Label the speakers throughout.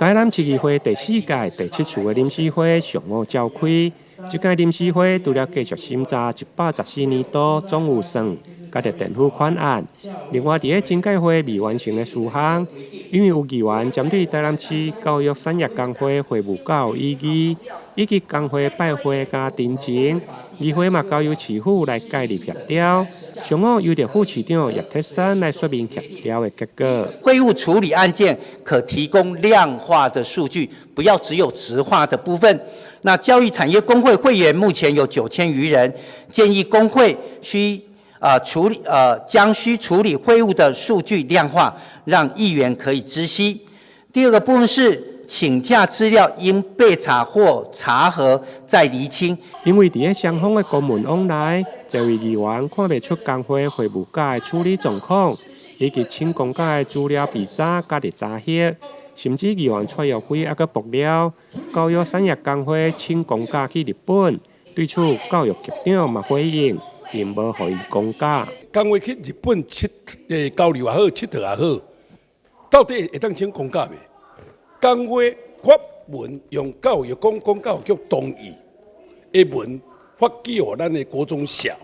Speaker 1: 台南市议会第4届第7次的临时会上午召开，这届临时会除了继续审查114年度总预算甲政府款案，另外伫个增改会未完成的事项，因为有议员针对台南市教育产业工会会务较有异议，以及工会拜会加陈情，议会嘛交由市府来介入协调。上午由着副市长叶铁山来说明协调的结果。
Speaker 2: 会务处理案件可提供量化的数据，不要只有质化的部分。那教育产业工会会员目前有9000余人，建议工会将需处理会务的数据量化，让议员可以知悉。第二个部分是请假资料应备查或查核再厘清。
Speaker 1: 因为伫个双方的公文往来，这位议员看不出工会会务假的处理状况，以及请公假的资料比早甲日早翕，甚至议员蔡耀辉还阁爆料，教育产业工会请公假去日本，对此教育局长嘛回应，并无予伊公假。
Speaker 3: 工会去日本交流也好，佚佗也好，到底会当请公假未？工会发文用教育教育局同意的文发寄予咱的国中小，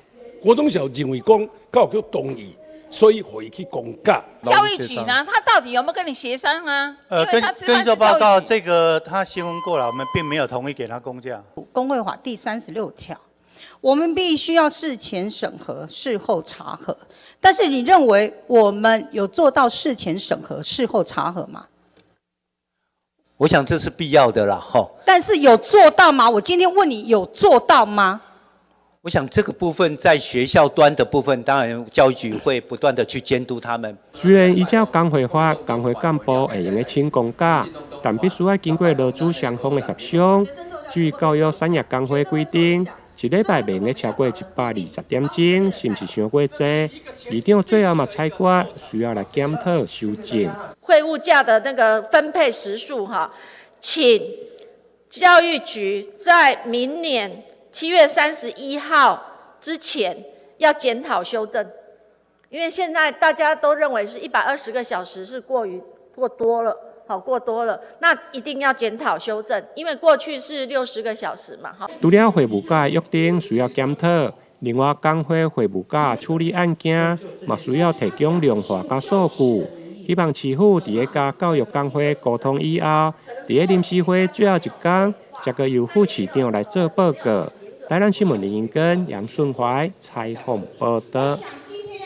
Speaker 3: 国中小认为讲教育局同意，所以回去公假。
Speaker 4: 教育局呢，他到底有没有跟你协商啊？
Speaker 5: 跟着报告，这个他新闻过来，我们并没有同意给他公假。
Speaker 6: 工会法第36条，我们必须要事前审核，事后查核。但是你认为我们有做到事前审核、事后查核吗？
Speaker 2: 我想这是必要的啦，
Speaker 6: 但是有做到吗？我今天问你，有做到吗？
Speaker 2: 我想这个部分在学校端的部分，当然教育局会不断的去监督他们。
Speaker 1: 虽然依照工会法，工会干部会用来请公假，但必须要经过劳资双方的协商。据教育产业工会规定，一礼拜不能超过120点钟，是不是伤过济？议长最后嘛裁决需要来检讨修正。
Speaker 7: 会务假的那个分配时数请教育局在明年7月31号之前要检讨修正，因为现在大家都认为是120个小时是过多了。过多了，那一定要检讨修正，因为过去是60个小时嘛。
Speaker 1: 除了会务假约定需要检讨，另外工会会务假处理案件，嘛需要提供量化甲数据。希望市府伫个甲教育工会沟通以后，伫个临时会最后一天，才个由副市长来做报告。台南新闻林英根、杨顺怀采访报道。